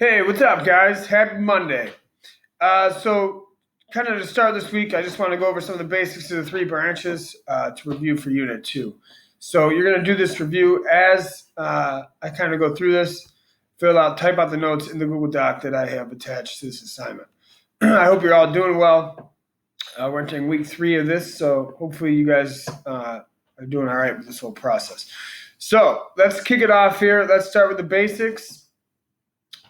Hey, what's up, guys? Happy Monday. So, kind of to start this week, I just want to go over some of the basics of the three branches to review for Unit 2. So, you're going to do this review as I kind of go through this, type out the notes in the Google Doc that I have attached to this assignment. I hope you're all doing well. We're entering week 3 of this, so hopefully you guys are doing all right with this whole process. So, let's kick it off here. Let's start with the basics.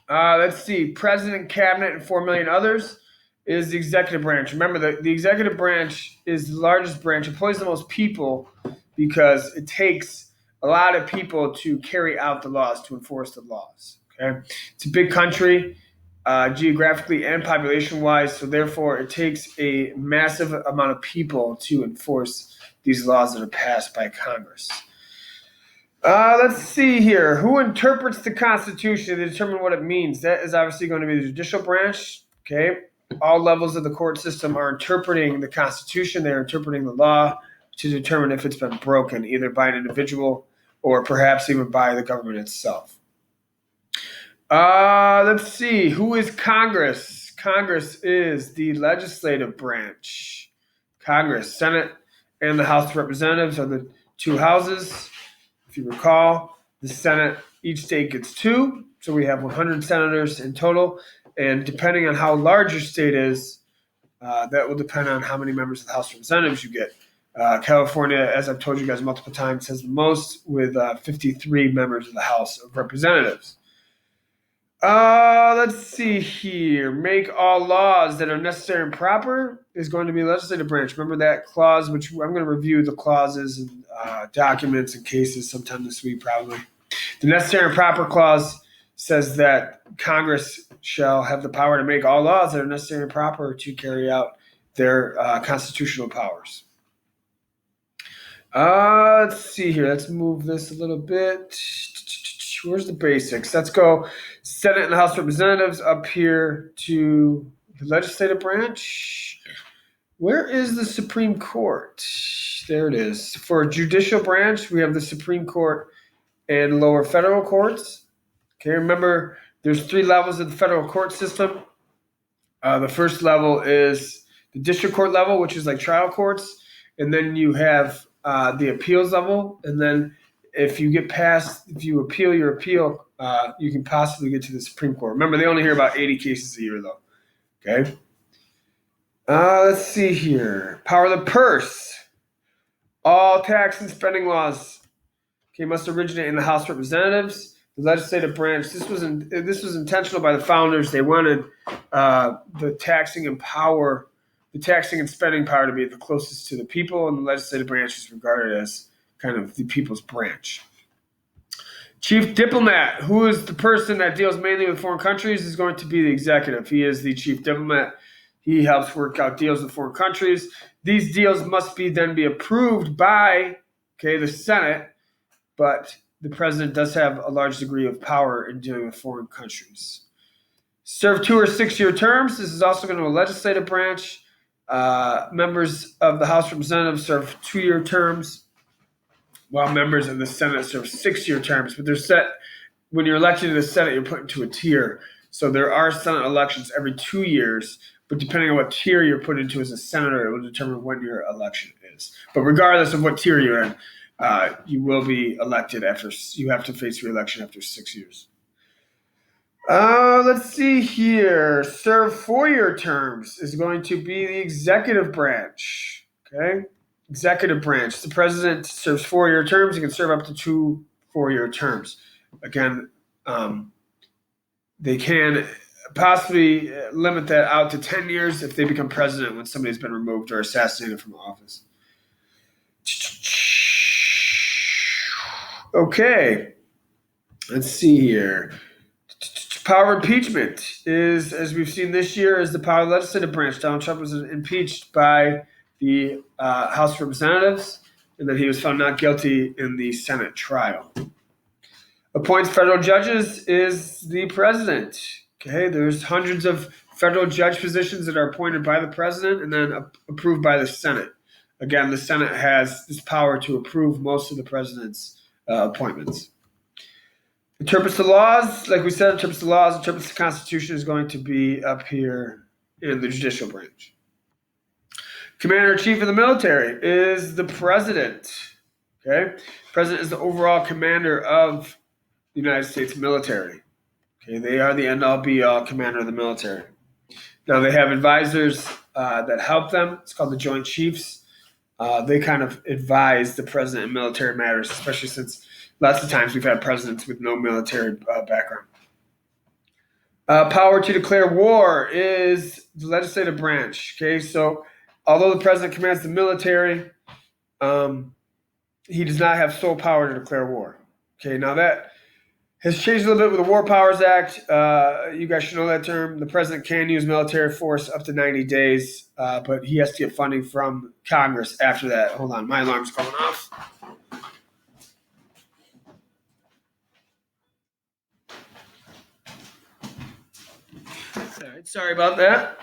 Let's see. President, cabinet, and 4 million others is the executive branch. Remember, the executive branch is the largest branch. It employs the most people because it takes a lot of people to carry out the laws, to enforce the laws. Okay, it's a big country, geographically and population-wise, so therefore it takes a massive amount of people to enforce these laws that are passed by Congress. Let's see here. Who interprets the Constitution to determine what it means? That is obviously going to be the judicial branch. Okay. All levels of the court system are interpreting the Constitution. They're interpreting the law to determine if it's been broken, either by an individual or perhaps even by the government itself. Let's see. Who is Congress? Congress is the legislative branch. Congress, Senate, and the House of Representatives are the two houses. If you recall, the Senate, each state gets 2, so we have 100 senators in total. And depending on how large your state is, that will depend on how many members of the House of Representatives you get. California, as I've told you guys multiple times, has the most with 53 members of the House of Representatives. Let's see here. Make all laws that are necessary and proper is going to be legislative branch. Remember that clause, which I'm going to review the clauses and documents and cases sometime this week, probably. The necessary and proper clause says that Congress shall have the power to make all laws that are necessary and proper to carry out their constitutional powers. Let's see here. Let's move this a little bit. Where's the basics? Let's go Senate and the House of Representatives up here to the legislative branch. Where is the Supreme Court? There it is. For judicial branch, we have the Supreme Court and lower federal courts. Okay, remember, there's 3 levels of the federal court system. The first level is the district court level, which is like trial courts. And then you have the appeals level. And then if you appeal your appeal, you can possibly get to the Supreme Court. Remember, they only hear about 80 cases a year, though. Okay. Let's see here. Power of the purse. All tax and spending laws must originate in the House of Representatives. The legislative branch. This was intentional by the founders. They wanted the taxing and spending power to be the closest to the people, and the legislative branch is regarded as kind of the people's branch. Chief diplomat, who is the person that deals mainly with foreign countries, is going to be the executive. He is the chief diplomat. He helps work out deals with foreign countries. These deals must then be approved by the Senate, but the president does have a large degree of power in dealing with foreign countries. Serve 2 or 6-year terms. This is also going to a legislative branch. Members of the House of Representatives serve 2-year terms, while members of the Senate serve 6-year terms. But they're set when you're elected to the Senate, you're put into a tier. So there are Senate elections every 2 years, but depending on what tier you're put into as a senator, it will determine when your election is. But regardless of what tier you're in, you will be elected after you have to face re-election after 6 years. Let's see here. Serve 4-year terms is going to be the executive branch. Okay. Executive branch. The president serves 4-year terms. He can serve up to 2 4-year terms. Again, they can possibly limit that out to 10 years if they become president when somebody's been removed or assassinated from office. Okay. Let's see here. Power impeachment is, as we've seen this year, is the power of the legislative branch. Donald Trump was impeached by the House of Representatives, and then he was found not guilty in the Senate trial. Appoints federal judges is the president. Okay, there's hundreds of federal judge positions that are appointed by the president and then approved by the Senate. Again, the Senate has this power to approve most of the president's appointments. Interprets the laws, like we said, interprets the laws, interprets the Constitution is going to be up here in the judicial branch. Commander-in-Chief of the military is the president. Okay, president is the overall commander of the United States military. Okay, they are the end-all, be-all commander of the military. Now they have advisors that help them. It's called the Joint Chiefs. They kind of advise the president in military matters, especially since lots of times we've had presidents with no military background. Power to declare war is the legislative branch. Okay, so although the president commands the military, he does not have sole power to declare war. Okay, now that has changed a little bit with the War Powers Act. You guys should know that term. The president can use military force up to 90 days, but he has to get funding from Congress after that. Hold on, my alarm's going off. All right, sorry about that.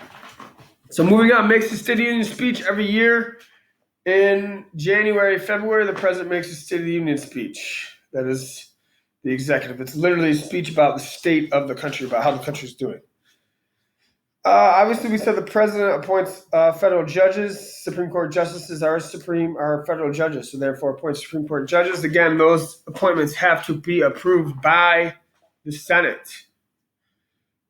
So moving on, makes the State of the Union speech every year. In January, February, the president makes a State of the Union speech. That is the executive. It's literally a speech about the state of the country, about how the country's doing. Obviously, we said the president appoints federal judges. Supreme Court justices are federal judges, so therefore appoints Supreme Court judges. Again, those appointments have to be approved by the Senate.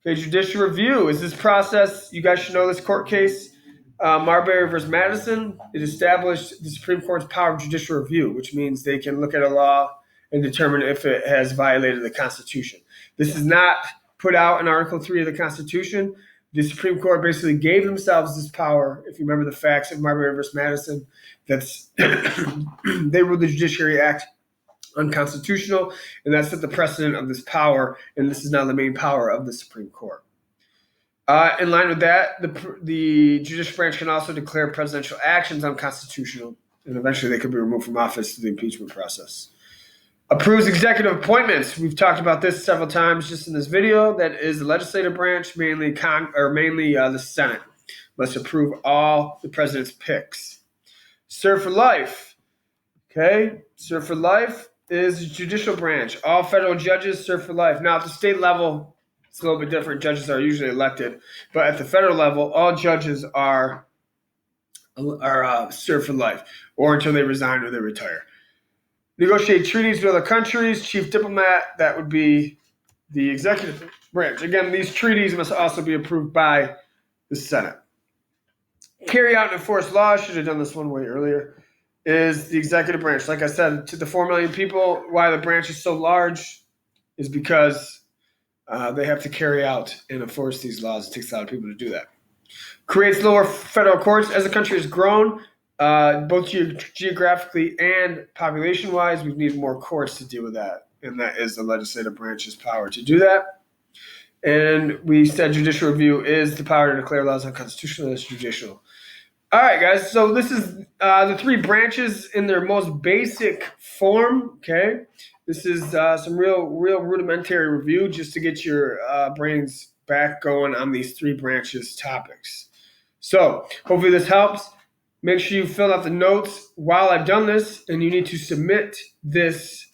Okay, judicial review is this process. You guys should know this court case. Marbury versus Madison. It established the Supreme Court's power of judicial review, which means they can look at a law and determine if it has violated the Constitution. This is not put out in Article 3 of the Constitution. The Supreme Court basically gave themselves this power. If you remember the facts of Marbury versus Madison, that's they ruled the Judiciary Act unconstitutional, and that set the precedent of this power, and this is now the main power of the Supreme Court. In line with that, the judicial branch can also declare presidential actions unconstitutional, and eventually they could be removed from office through the impeachment process. Approves executive appointments. We've talked about this several times just in this video. That is the legislative branch, mainly the Senate must approve all the president's picks. Serve for life. Okay, serve for life is the judicial branch. All federal judges serve for life. Now, at the state level, it's a little bit different. Judges are usually elected, but at the federal level, all judges are serve for life, or until they resign or they retire. Negotiate treaties with other countries. Chief diplomat, that would be the executive branch. Again, these treaties must also be approved by the Senate. Carry out and enforce laws, should have done this one way earlier, is the executive branch. Like I said, to the 4 million people, why the branch is so large is because they have to carry out and enforce these laws. It takes a lot of people to do that. Creates lower federal courts. As the country has grown, both geographically and population-wise, we need more courts to deal with that, and that is the legislative branch's power to do that. And we said judicial review is the power to declare laws unconstitutional. That's judicial. All right, guys. So this is the three branches in their most basic form. Okay, this is some real rudimentary review just to get your brains back going on these three branches topics. So hopefully this helps. Make sure you fill out the notes while I've done this, and you need to submit this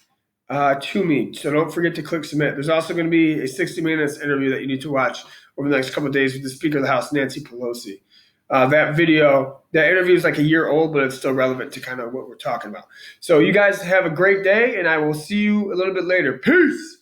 to me. So don't forget to click submit. There's also going to be a 60 minutes interview that you need to watch over the next couple of days with the Speaker of the House, Nancy Pelosi. That interview is like a year old, but it's still relevant to kind of what we're talking about. So you guys have a great day, and I will see you a little bit later. Peace.